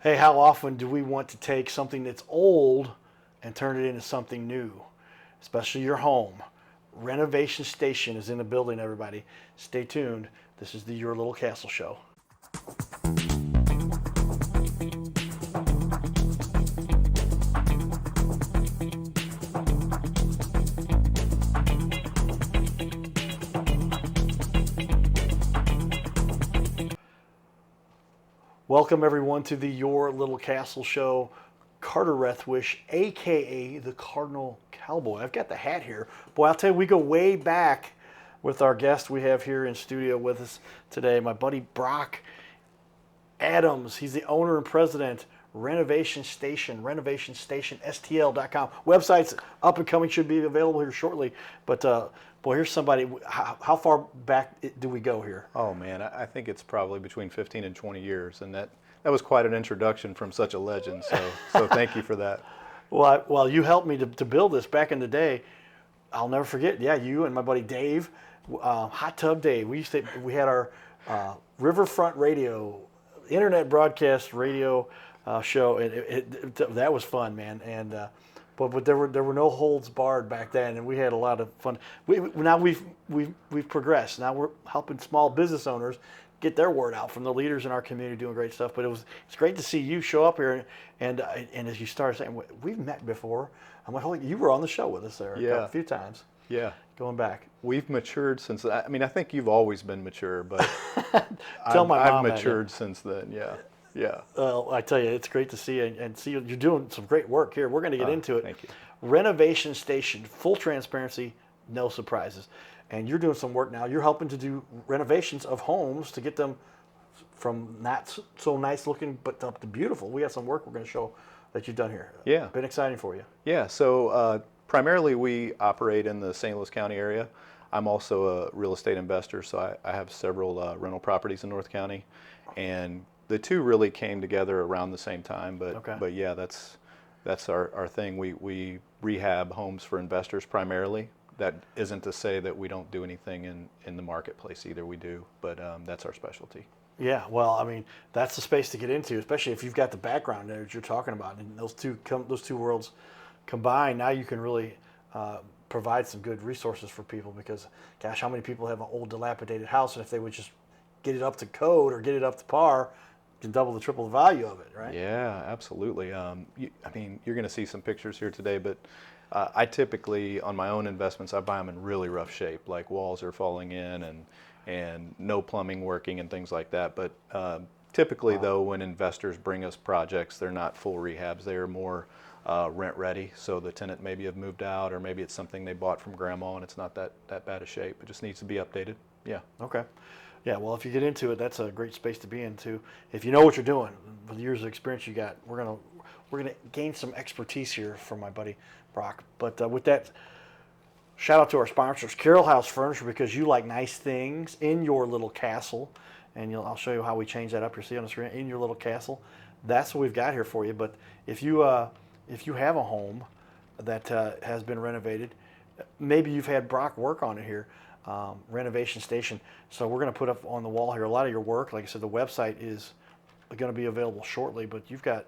Hey, how often do we want to take something that's old and turn it into something new, especially your home? Renovation Station is in the building, everybody. Stay tuned. This is the Your Little Castle Show. Welcome, everyone, to the Your Little Castle Show. Carter Rethwish, a.k.a. the Cardinal Cowboy. I've got the hat here. Boy, I'll tell you, we go way back with our guest we have here in studio with us today, my buddy Brock Adams. He's the owner and president, Renovation Station, renovationstationstl.com. Website's up and coming, should be available here shortly. But, boy, here's somebody. How far back do we go here? Oh, man, I think it's probably between 15 and 20 years, and that was quite an introduction from such a legend, so thank you for that. Well, you helped me to build this back in the day. I'll never forget. Yeah, you and my buddy Dave, Hot Tub Dave. We had our Riverfront Radio, internet broadcast radio show, and that was fun, man. And but there were no holds barred back then, and we had a lot of fun. Now we've progressed. Now we're helping small business owners get their word out from the leaders in our community doing great stuff. But it's great to see you show up here, and as you started saying, we've met before. I'm like, holy, you were on the show with us there a few times. Yeah. Going back. We've matured since, I mean, I think you've always been mature, but I've matured since then, yeah. Yeah. Well, I tell you, it's great to see you and see you're doing some great work here. We're going to get into it. Thank you. Renovation Station, full transparency, no surprises. And you're doing some work now. You're helping to do renovations of homes to get them from not so nice looking but up to beautiful. We got some work we're going to show that you've done here. Yeah. Been exciting for you. Yeah, so primarily we operate in the St. Louis County area. I'm also a real estate investor, so I have several rental properties in North County. And the two really came together around the same time, but yeah, that's our thing. We rehab homes for investors primarily. That isn't to say that we don't do anything in the marketplace either. We do, but that's our specialty. Yeah, well, I mean, that's the space to get into, especially if you've got the background there that you're talking about, and those two worlds combined. Now you can really provide some good resources for people because, gosh, how many people have an old dilapidated house, and if they would just get it up to code or get it up to par, you can double the triple the value of it, right? Yeah, absolutely. I mean, you're going to see some pictures here today, but I typically, on my own investments, I buy them in really rough shape, like walls are falling in and no plumbing working and things like that. But typically, though, when investors bring us projects, they're not full rehabs. They are more rent ready. So the tenant maybe have moved out, or maybe it's something they bought from grandma and it's not that bad a shape. It just needs to be updated. Yeah. Okay. Yeah, well, if you get into it, that's a great space to be in too. If you know what you're doing, with the years of experience you got, we're gonna gain some expertise here from my buddy Brock. But with that, shout out to our sponsors, Carroll House Furniture, because you like nice things in your little castle, and I'll show you how we change that up here. See on the screen, in your little castle. That's what we've got here for you. But if you have a home that has been renovated, maybe you've had Brock work on it here. Renovation Station. So we're going to put up on the wall here a lot of your work. Like I said, the website is going to be available shortly, but you've got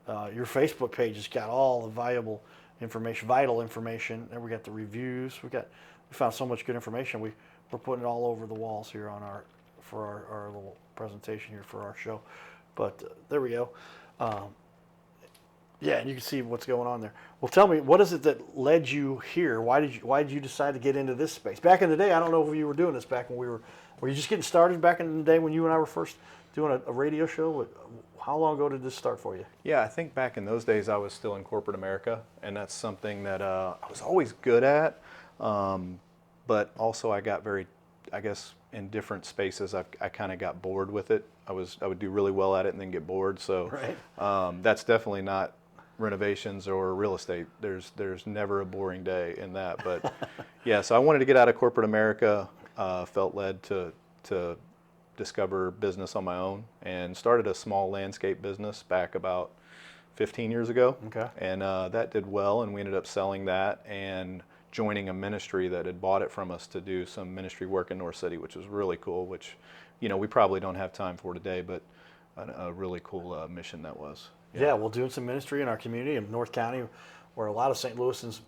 your Facebook page has got all the vital information. And we got the reviews. We found so much good information. We're putting it all over the walls here on our little presentation here for our show. But there we go. Yeah, and you can see what's going on there. Well, tell me, what is it that led you here? Why did you decide to get into this space? Back in the day, I don't know if you were doing this back when were you just getting started back in the day when you and I were first doing a radio show? How long ago did this start for you? Yeah, I think back in those days I was still in corporate America, and that's something that I was always good at, but also I got I guess in different spaces I kind of got bored with it. I would do really well at it and then get bored, so right. That's definitely not renovations or real estate. There's never a boring day in that, but yeah, so I wanted to get out of corporate America, felt led to discover business on my own, and started a small landscape business back about 15 years ago. Okay. And that did well, and we ended up selling that and joining a ministry that had bought it from us to do some ministry work in North City, which was really cool, which we probably don't have time for today, but a really cool mission that was. Yeah, well, doing some ministry in our community in North County, where a lot of St. Louisans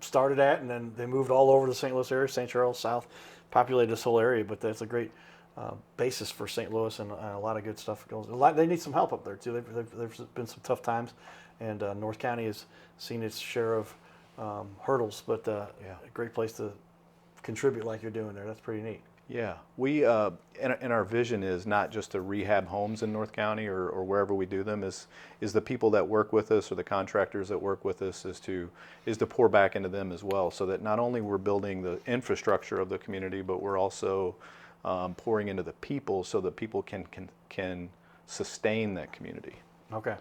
started at, and then they moved all over the St. Louis area, St. Charles, South, populated this whole area. But that's a great basis for St. Louis, and a lot of good stuff goes. They need some help up there too. There's been some tough times, and North County has seen its share of hurdles. But a great place to contribute like you're doing there. That's pretty neat. Yeah, we and our vision is not just to rehab homes in North County or wherever we do them. Is the people that work with us or the contractors that work with us is to pour back into them as well, so that not only we're building the infrastructure of the community, but we're also pouring into the people so that people can sustain that community. Okay.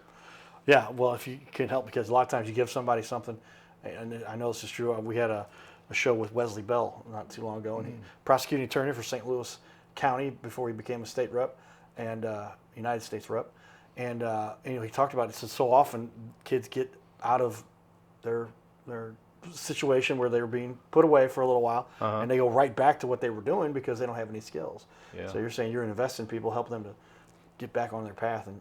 Yeah. Well, if you can help, because a lot of times you give somebody something, and I know this is true. We had a show with Wesley Bell not too long ago, and he prosecuting attorney for St. Louis County before he became a state rep and United States rep. And he talked about it. He said so often kids get out of their situation where they were being put away for a little while, and they go right back to what they were doing because they don't have any skills. Yeah. So you're saying you're investing in people, help them to get back on their path and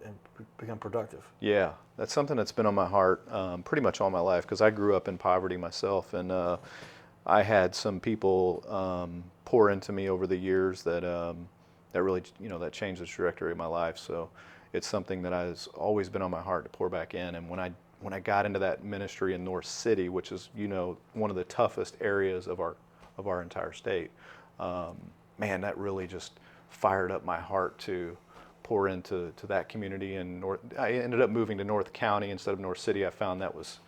become productive. Yeah, that's something that's been on my heart pretty much all my life, because I grew up in poverty myself, and I had some people pour into me over the years that really, that changed the trajectory of my life. So it's something that has always been on my heart to pour back in. And when I got into that ministry in North City, which is one of the toughest areas of our entire state, man, that really just fired up my heart to pour into that community. And I ended up moving to North County instead of North City. I found that was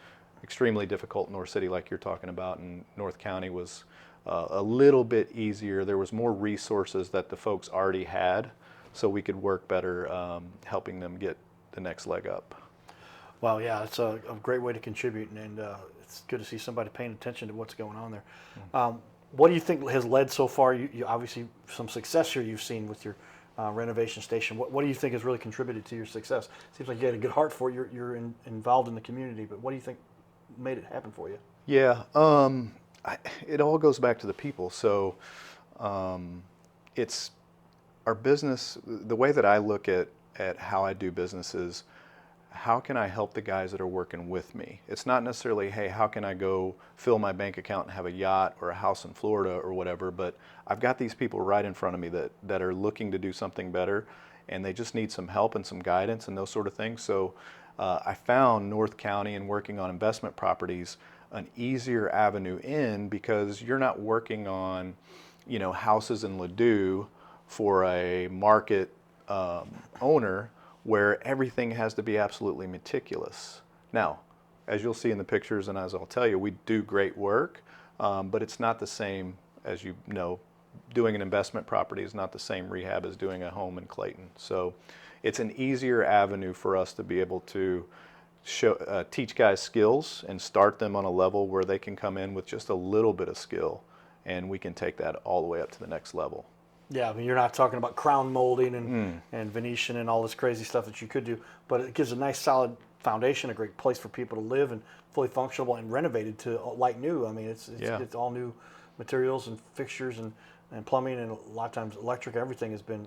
extremely difficult in North City, like you're talking about, and North County was a little bit easier. There was more resources that the folks already had, so we could work better helping them get the next leg up. Well, yeah, it's a great way to contribute, and it's good to see somebody paying attention to what's going on there. What do you think has led so far? You obviously some success here you've seen with your renovation station. What do you think has really contributed to your success? Seems like you had a good heart for it. You're involved in the community, but what do you think made it happen for you? Yeah, it all goes back to the people. So it's our business. The way that I look at how I do business is, how can I help the guys that are working with me? It's not necessarily, hey, how can I go fill my bank account and have a yacht or a house in Florida or whatever, but I've got these people right in front of me that are looking to do something better, and they just need some help and some guidance and those sort of things. So I found North County and working on investment properties an easier avenue in, because you're not working on, houses in Ladue for a market owner where everything has to be absolutely meticulous. Now, as you'll see in the pictures and as I'll tell you, we do great work, but it's not the same, as you know, doing an investment property is not the same rehab as doing a home in Clayton. So it's an easier avenue for us to be able to teach guys skills and start them on a level where they can come in with just a little bit of skill, and we can take that all the way up to the next level. Yeah, I mean, you're not talking about crown molding and Venetian and all this crazy stuff that you could do, but it gives a nice solid foundation, a great place for people to live, and fully functional and renovated to like new. I mean, it's all new materials and fixtures and plumbing, and a lot of times electric, everything has been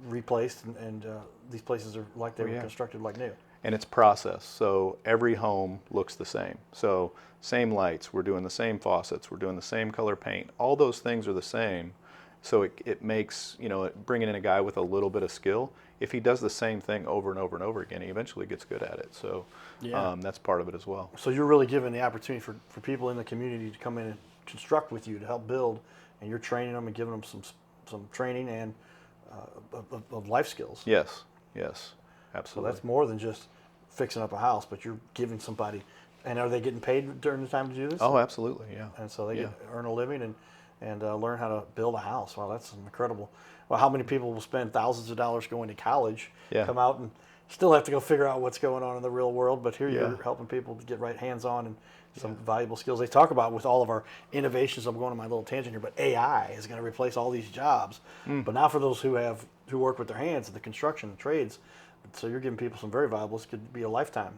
replaced, and these places are like they were constructed like new. And it's processed, so every home looks the same. So same lights, we're doing the same faucets, we're doing the same color paint. All those things are the same. So it makes, bringing in a guy with a little bit of skill, if he does the same thing over and over and over again, he eventually gets good at it. So that's part of it as well. So you're really giving the opportunity for people in the community to come in and construct with you to help build, and you're training them and giving them some training and of life skills. Yes, absolutely. So that's more than just fixing up a house, but you're giving somebody. And are they getting paid during the time to do this? Oh, absolutely, yeah. And so they earn a living and learn how to build a house. Wow, that's incredible. Well, how many people will spend thousands of dollars going to college, come out and still have to go figure out what's going on in the real world, but here you're helping people to get right hands-on and some valuable skills. They talk about with all of our innovations, I'm going on my little tangent here, but AI is going to replace all these jobs. But now for those who work with their hands, the construction, the trades, So you're giving people some very valuable. This could be a lifetime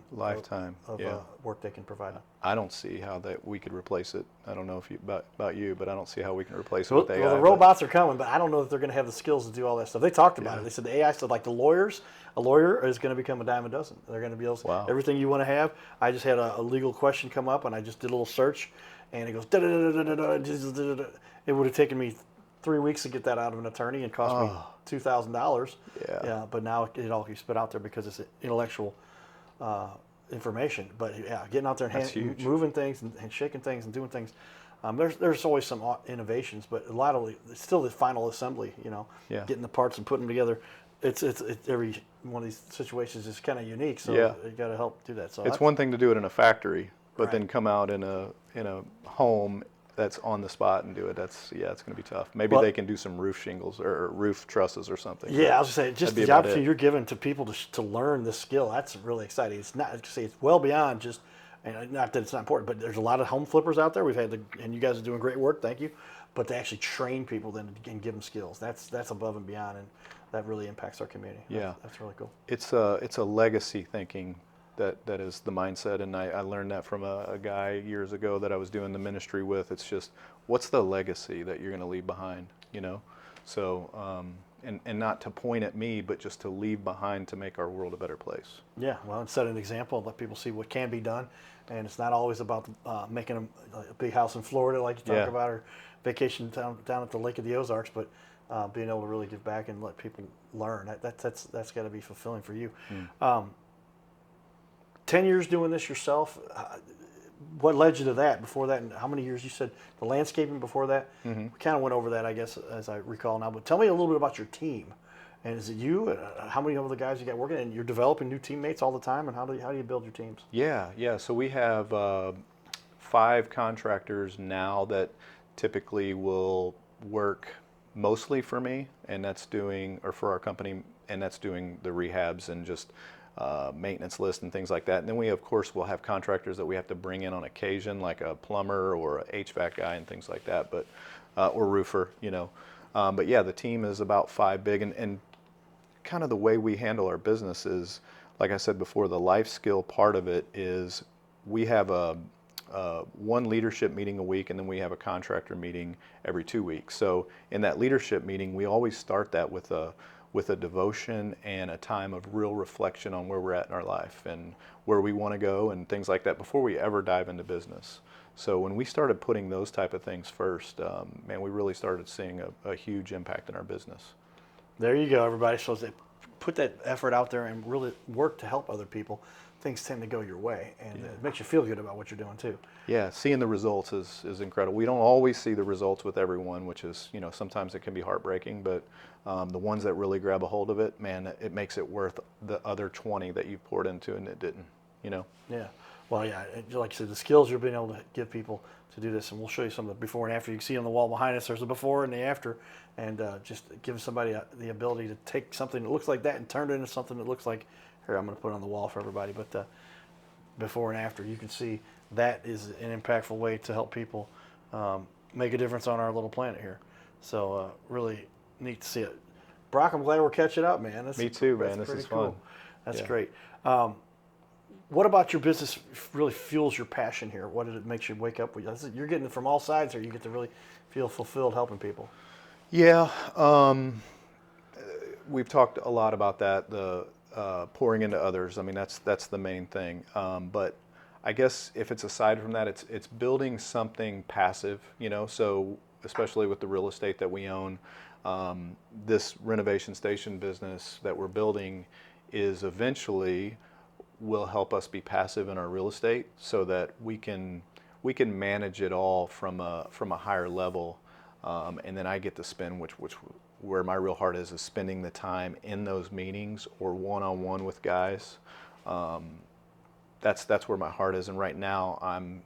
of Yeah. work they can provide. I don't see how that we could replace it. I don't know if you about you, but I don't see how we can replace it Well, with AI. well, the but- robots are coming, but I don't know that they're going to have the skills to do all that stuff. They talked about it. They said the AI said, like the lawyers, a lawyer is going to become a dime a dozen. They're going to be able to, Wow. everything you want to have. I just had a legal question come up, and I just did a little search, and it goes, da, da, da, da, da, da, da, da, da. It would have taken me 3 weeks to get that out of an attorney and cost me $2,000. Yeah. But now it all gets put out there because it's intellectual information. But yeah, getting out there and That's huge. moving things and shaking things and doing things. There's always some innovations, but a lot of it's still the final assembly. Yeah. Getting the parts and putting them together. It's every one of these situations is kind of unique. So Yeah. you got to help do that. So It's one thing to do it in a factory, but Right. then come out in a home that's on the spot and do it. It's going to be tough. Maybe Well- they can do some roof shingles or roof trusses or something. Yeah, I was saying, just That'd be the about opportunity it. you're giving to people to learn this skill. That's really exciting. It's not to say it's well beyond just, and not that it's not important, but there's a lot of home flippers out there. We've had and you guys are doing great work. Thank you. But to actually train people then and give them skills, that's above and beyond, and that really impacts our community. Yeah. That's really cool. It's a legacy thinking that is the mindset, and I learned that from a guy years ago that I was doing the ministry with. It's just, what's the legacy that you're going to leave behind, So, and not to point at me, but just to leave behind to make our world a better place. Yeah, well, and set an example, let people see what can be done, and it's not always about making a big house in Florida like you talk Yeah. about, or vacation down at the Lake of the Ozarks, but being able to really give back and let people learn. That's got to be fulfilling for you. 10 years doing this yourself. What led you to that? Before that, and how many years you said the landscaping before that? Mm-hmm. We kind of went over that, I guess, as I recall now. But tell me a little bit about your team. And is it you? How many of the guys you got working? And you're developing new teammates all the time. And how do you build your teams? Yeah. So we have 5 contractors now that typically will work mostly for me, and that's or for our company, and that's doing the rehabs and just maintenance list and things like that. And then we, of course, will have contractors that we have to bring in on occasion, like a plumber or a HVAC guy and things like that, but or roofer, But yeah, the team is about 5 big, and kind of the way we handle our business is, like I said before, the life skill part of it is we have one leadership meeting a week, and then we have a contractor meeting every 2 weeks. So in that leadership meeting, we always start that with a devotion and a time of real reflection on where we're at in our life and where we want to go and things like that before we ever dive into business. So when we started putting those type of things first, man, we really started seeing a huge impact in our business. There you go, everybody. So they put that effort out there and really work to help other people. Things tend to go your way, and it makes you feel good about what you're doing too. Yeah, seeing the results is incredible. We don't always see the results with everyone, which is, sometimes it can be heartbreaking, but the ones that really grab a hold of it, man, it makes it worth the other 20 that you poured into and it didn't, Yeah. Well, yeah, like I said, the skills you're being able to give people to do this, and we'll show you some of the before and after. You can see on the wall behind us, there's a before and the after, and just give somebody the ability to take something that looks like that and turn it into something that looks like, here, I'm going to put it on the wall for everybody, but before and after, you can see that is an impactful way to help people make a difference on our little planet here. So really neat to see it. Brock, I'm glad we're catching up, man. Me too, man. That's This is pretty fun. That's Yeah. great. What about your business really fuels your passion here? What it makes you wake up? You're getting it from all sides here. You get to really feel fulfilled helping people. Yeah, we've talked a lot about that, the pouring into others. I mean, that's the main thing. But I guess if it's aside from that, it's building something passive, so especially with the real estate that we own, this renovation station business that we're building is eventually will help us be passive in our real estate so that we can manage it all from a higher level, and then I get to spend where my real heart is spending the time in those meetings or one-on-one with guys. That's where my heart is, and right now I'm,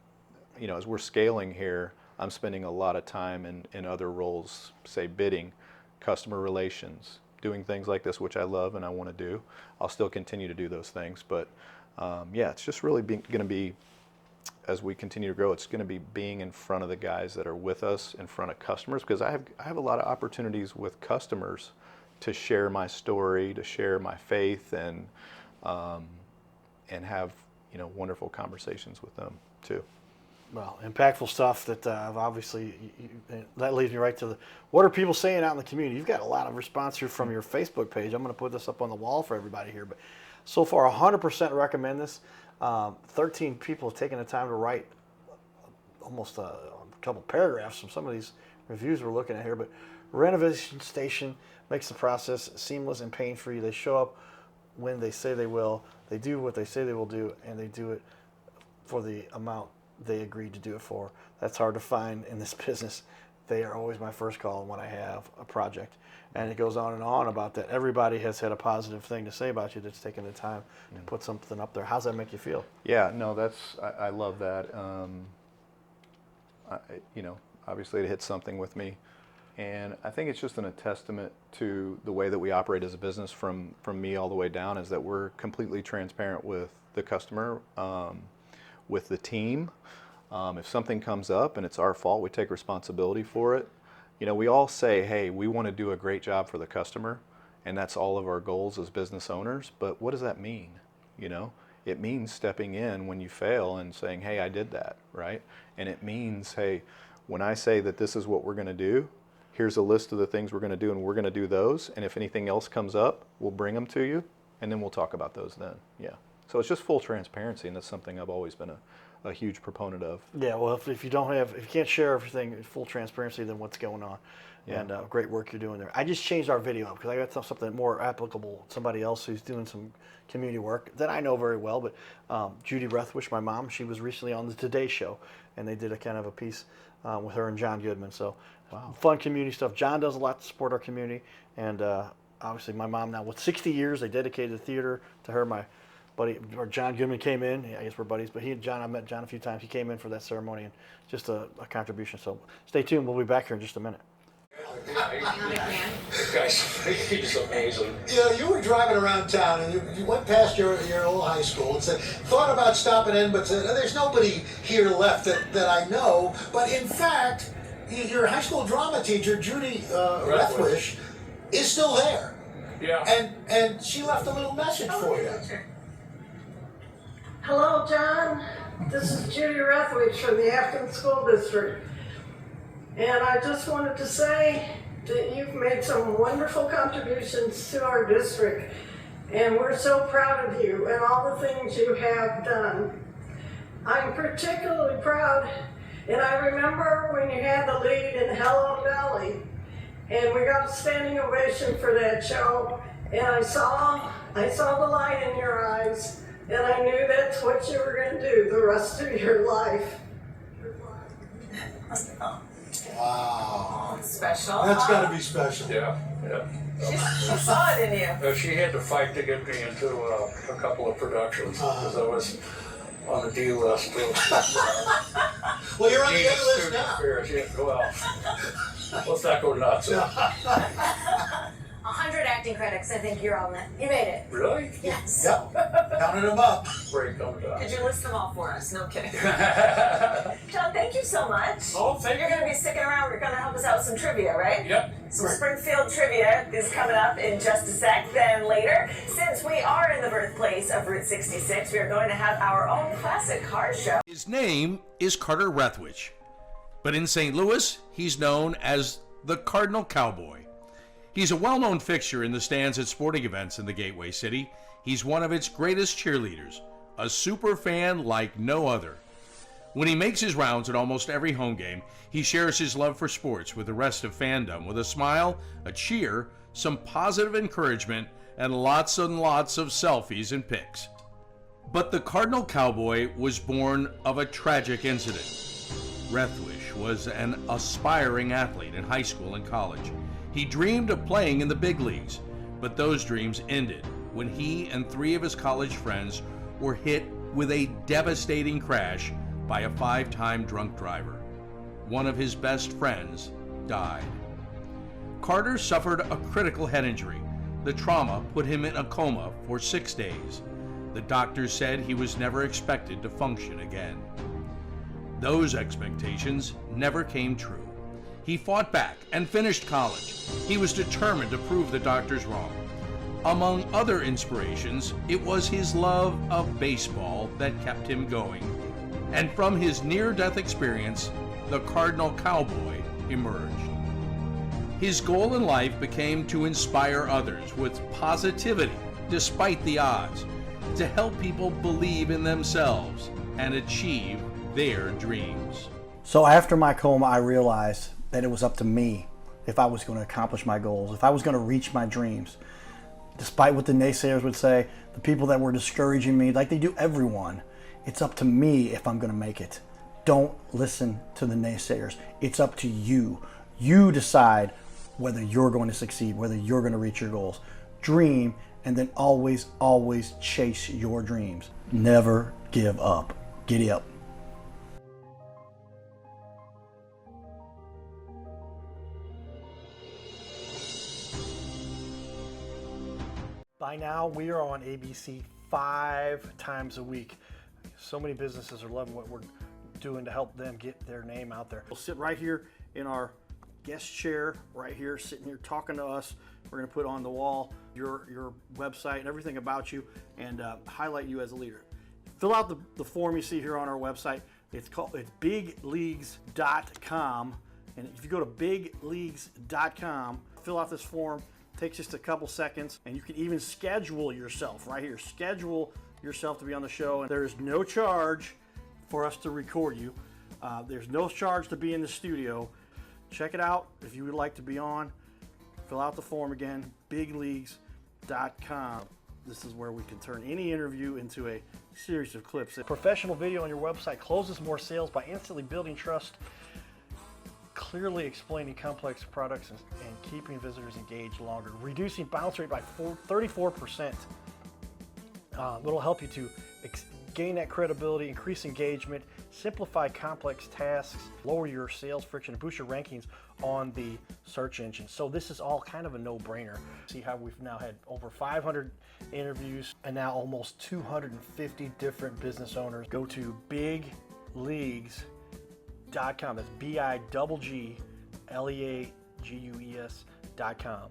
as we're scaling here, I'm spending a lot of time in other roles, say bidding, customer relations, doing things like this, which I love and I want to do. I'll still continue to do those things, but yeah, it's just really going to be, as we continue to grow, it's going to be being in front of the guys that are with us, in front of customers, because I have a lot of opportunities with customers share my story, to share my faith, and have wonderful conversations with them too. Well, impactful stuff that obviously that leads me right to what are people saying out in the community? You've got a lot of response here from your Facebook page. I'm going to put this up on the wall for everybody here, but so far 100% recommend this. 13 people have taken the time to write almost a couple paragraphs from some of these reviews we're looking at here. But Renovation Station makes the process seamless and pain-free. They show up when they say they will. They do what they say they will do, and they do it for the amount they agreed to do it for. That's hard to find in this business. They are always my first call when I have a project. And it goes on and on about that. Everybody has had a positive thing to say about you that's taken the time to put something up there. How's that make you feel? Yeah, no, I love that. Obviously it hits something with me. And I think it's just a testament to the way that we operate as a business from me all the way down, is that we're completely transparent with the customer, with the team. If something comes up and it's our fault, we take responsibility for it. We all say, hey, we want to do a great job for the customer, and that's all of our goals as business owners. But what does that mean? It means stepping in when you fail and saying, hey, I did that, right? And it means, hey, when I say that this is what we're going to do, here's a list of the things we're going to do, and we're going to do those. And if anything else comes up, we'll bring them to you, and then we'll talk about those then. Yeah. So it's just full transparency, and that's something I've always been a huge proponent of. Yeah, well, if you can't share everything, full transparency, then what's going on? Yeah. And great work you're doing there. I just changed our video up because I got something more applicable. Somebody else who's doing some community work that I know very well, but Judy Rethwish, my mom, she was recently on the Today Show, and they did a kind of a piece with her and John Goodman. So fun community stuff. John does a lot to support our community, and obviously my mom now, with 60 years, they dedicated the theater to her. My buddy, or John Goodman, came in. I guess we're buddies, but I met John a few times. He came in for that ceremony, and just a contribution. So stay tuned. We'll be back here in just a minute. Guys, he's amazing. You were driving around town and you went past your old high school and thought about stopping in, but said, there's nobody here left that I know. But in fact, your high school drama teacher, Judy Rethwish, is still there. Yeah. And she left a little message for you. Hello, John. This is Judy Rethwish from the Afton School District. And I just wanted to say that you've made some wonderful contributions to our district. And we're so proud of you and all the things you have done. I'm particularly proud, and I remember when you had the lead in Hello Dolly, and we got a standing ovation for that show, and I saw the light in your eyes, and I knew that's what you were going to do the rest of your life. Wow. Special. That's got to be special. Yeah. She saw it in you. She had to fight to get me into a couple of productions because I was on the D list. Well, you're on the A list now. Affairs. Yeah, well, let's not go nuts. 100 acting credits. I think you're on that. You made it. Really? Yes. Yep. Counted them up. Great, come down. Could you list them all for us? No kidding. John, thank you so much. Oh, thank You're going to be sticking around. You're going to help us out with some trivia, right? Yep. Some Springfield trivia is coming up in just a sec. Then later, since we are in the birthplace of Route 66, we are going to have our own classic car show. His name is Carter Rethwish, but in St. Louis, he's known as the Cardinal Cowboy. He's a well-known fixture in the stands at sporting events in the Gateway City. He's one of its greatest cheerleaders, a super fan like no other. When he makes his rounds at almost every home game, he shares his love for sports with the rest of fandom with a smile, a cheer, some positive encouragement, and lots of selfies and pics. But the Cardinal Cowboy was born of a tragic incident. Rethwish was an aspiring athlete in high school and college. He dreamed of playing in the big leagues, but those dreams ended when he and 3 of his college friends were hit with a devastating crash by a 5-time drunk driver. One of his best friends died. Carter suffered a critical head injury. The trauma put him in a coma for 6 days. The doctors said he was never expected to function again. Those expectations never came true. He fought back and finished college. He was determined to prove the doctors wrong. Among other inspirations, it was his love of baseball that kept him going. And from his near-death experience, the Cardinal Cowboy emerged. His goal in life became to inspire others with positivity despite the odds, to help people believe in themselves and achieve their dreams. So after my coma, I realized that it was up to me if I was going to accomplish my goals, if I was going to reach my dreams. Despite what the naysayers would say, the people that were discouraging me, like they do everyone, it's up to me if I'm going to make it. Don't listen to the naysayers. It's up to you. You decide whether you're going to succeed, whether you're going to reach your goals. Dream, and then always, always chase your dreams. Never give up. Giddy up. By now, we are on ABC 5 times a week. So many businesses are loving what we're doing to help them get their name out there. We'll sit right here in our guest chair, right here, sitting here talking to us. We're going to put on the wall your website and everything about you, and highlight you as a leader. Fill out the form you see here on our website. It's bigleagues.com, and if you go to bigleagues.com, fill out this form. Takes just a couple seconds, and you can even schedule yourself right here. Schedule yourself to be on the show, and there's no charge for us to record you. There's no charge to be in the studio. Check it out if you would like to be on. Fill out the form again, bigleagues.com. This is where we can turn any interview into a series of clips. A professional video on your website closes more sales by instantly building trust, clearly explaining complex products, and keeping visitors engaged longer, reducing bounce rate by 34%. It'll help you to gain that credibility, increase engagement, simplify complex tasks, lower your sales friction, and boost your rankings on the search engine. So this is all kind of a no-brainer. See how we've now had over 500 interviews and now almost 250 different business owners. Go to bigleagues.com. That's bigleagues.com.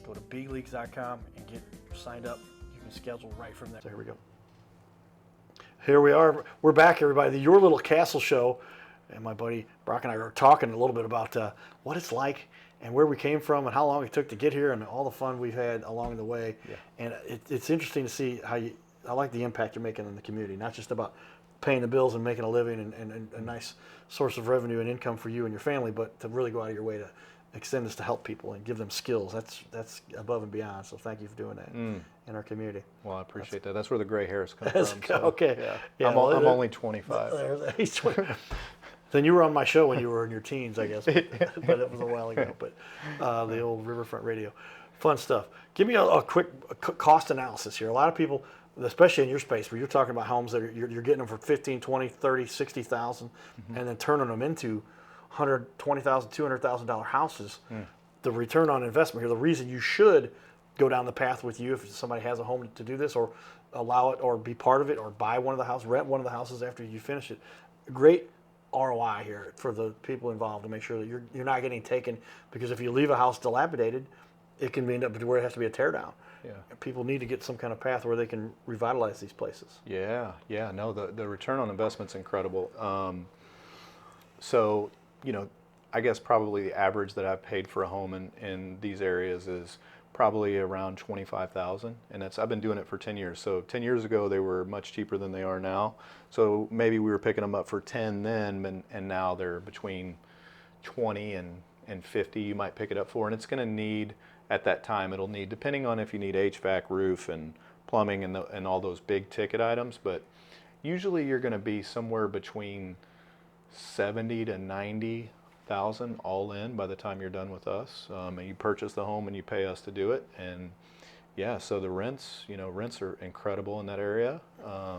Go to bigleagues.com and get signed up. You can schedule right from there. So here we go. Here we are. We're back, everybody. Your Little Castle Show. And my buddy Brock and I are talking a little bit about what it's like and where we came from and how long it took to get here and all the fun we've had along the way. Yeah. And it's interesting to see how I like the impact you're making in the community, not just about paying the bills and making a living and a nice source of revenue and income for you and your family, but to really go out of your way to extend this to help people and give them skills. That's above and beyond. So thank you for doing that in our community. Well, I appreciate that. That's where the gray hairs come from. So, okay. Yeah. I'm only 25. He's 20. Then you were on my show when you were in your teens, I guess, but it was a while ago. But the old Riverfront Radio, fun stuff. Give me a quick cost analysis here. A lot of people, especially in your space, where you're talking about homes that you're getting them for 15, 20, 30, 60,000, and then turning them into $120,000, $200,000 houses. The return on investment here, the reason you should go down the path with you if somebody has a home to do this, or allow it, or be part of it, or buy one of the houses, rent one of the houses after you finish it. Great ROI here for the people involved to make sure that you're not getting taken, because if you leave a house dilapidated, it can end up to where it has to be a tear down. Yeah. People need to get some kind of path where they can revitalize these places. Yeah. No, the return on investment's incredible. So, I guess probably the average that I've paid for a home in these areas is probably around $25,000, and I've been doing it for 10 years. So 10 years ago they were much cheaper than they are now. So maybe we were picking them up for 10 then, and now they're between 20 and 50. You might pick it up for, and it's going to need at that time. It'll need, depending on if you need HVAC, roof, and plumbing, and all those big ticket items. But usually you're going to be somewhere between 70 to 90,000 all in by the time you're done with us. And you purchase the home and you pay us to do it. And yeah, so the rents are incredible in that area.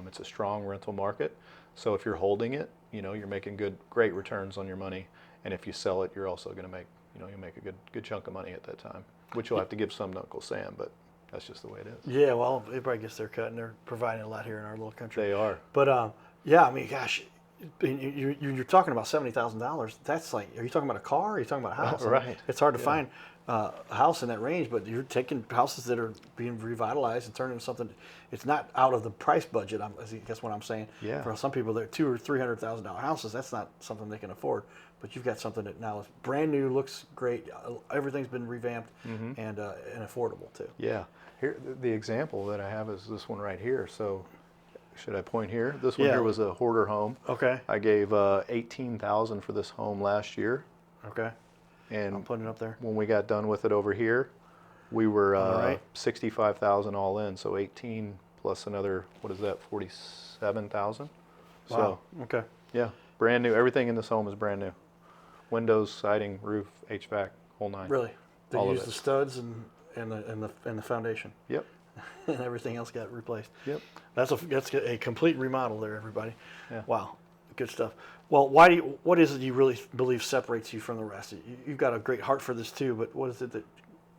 It's a strong rental market. So if you're holding it, you're making great returns on your money. And if you sell it, you're also going to make, you'll make a good chunk of money at that time, which you'll have to give some to Uncle Sam, but that's just the way it is. Yeah, well, everybody gets their cut, and they're providing a lot here in our little country. They are. But yeah, I mean, gosh, you're talking about $70,000. That's like, are you talking about a car? Or are you talking about a house? Right. It's hard to find a house in that range, but you're taking houses that are being revitalized and turning into something. It's not out of the price budget. That's what I'm saying. Yeah. For some people, they're $200,000 or $300,000 houses. That's not something they can afford. But you've got something that now is brand new, looks great. Everything's been revamped and affordable too. Yeah. Here, the example that I have is this one right here. So, should I point here? This one Yeah. here was a hoarder home. Okay. I gave $18,000 for this home last year, Okay. and I'm putting it up there. when we got done with it over here, we were All right. 65,000 all in. So 18 plus another, what is that? 47,000. Wow. So Okay. yeah, brand new. Everything in this home is brand new. Windows, siding, roof, HVAC, whole nine. Really? They All of used it. the studs and the foundation, Yep. and everything else got replaced. Yep. That's a complete remodel there, everybody. Yeah. Wow, good stuff. Well, what is it you really believe separates you from the rest? You've got a great heart for this too, but what is it that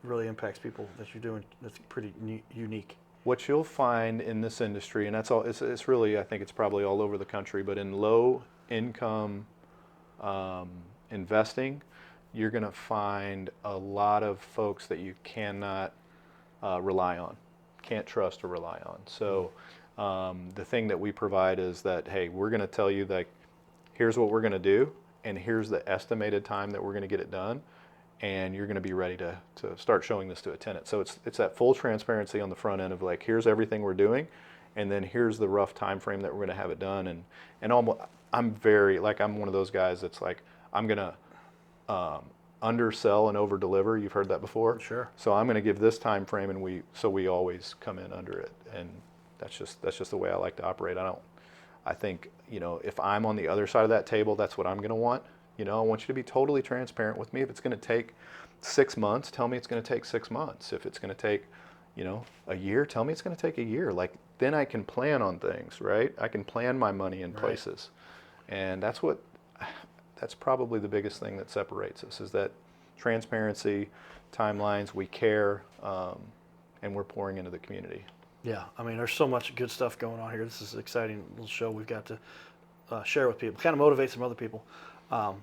really impacts people that you're doing that's pretty unique? What you'll find in this industry, and that's all, it's really, I think it's probably all over the country, but in low income investing, you're going to find a lot of folks that you cannot rely on, can't trust or rely on. So the thing that we provide is that, hey, we're going to tell you that here's what we're going to do, and here's the estimated time that we're going to get it done, and you're going to be ready to start showing this to a tenant. So it's that full transparency on the front end of like, here's everything we're doing, and then here's the rough time frame that we're going to have it done. And almost, I'm one of those guys that's like, I'm going to undersell and over deliver. You've heard that before. Sure. So I'm going to give this time frame, and we always come in under it, and that's just the way I like to operate. I think, if I'm on the other side of that table, that's what I'm going to want. I want you to be totally transparent with me. If it's going to take 6 months, tell me it's going to take 6 months. If it's going to take, a year, tell me it's going to take a year. Like, then I can plan on things, right? I can plan my money in places. And that's probably the biggest thing that separates us, is that transparency, timelines, we care, and we're pouring into the community. Yeah, I mean, there's so much good stuff going on here. This is an exciting little show we've got to share with people, kind of motivate some other people. Are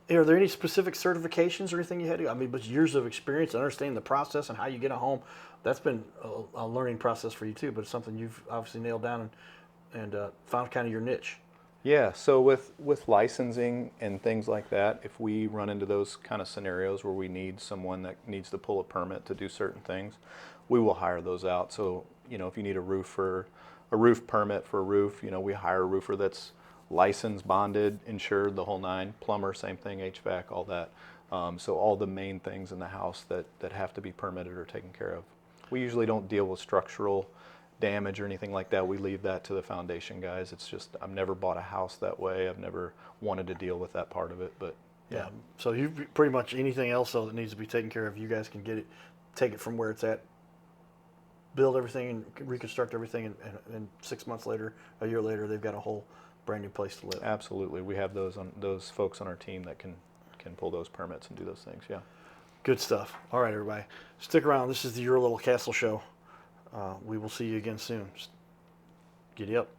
there any specific certifications or anything you had to? I mean, but years of experience, understanding the process and how you get a home, that's been a learning process for you too. But it's something you've obviously nailed down and found kind of your niche. Yeah, so with licensing and things like that, if we run into those kind of scenarios where we need someone that needs to pull a permit to do certain things, we will hire those out. So, if you need a roof permit for a roof, we hire a roofer that's licensed, bonded, insured, the whole nine. Plumber, same thing, HVAC, all that. So all the main things in the house that have to be permitted or taken care of. We usually don't deal with structural damage or anything like that. We leave that to the foundation guys. It's just, I've never bought a house that way. I've never wanted to deal with that part of it, but yeah. So you pretty much anything else though that needs to be taken care of, you guys can take it from where it's at, build everything and reconstruct everything, and 6 months later, a year later, they've got a whole brand new place to live. Absolutely. We have those folks on our team that can pull those permits and do those things. Yeah. Good stuff. All right, everybody. Stick around. This is the Your Little Castle Show. We will see you again soon. Giddy up.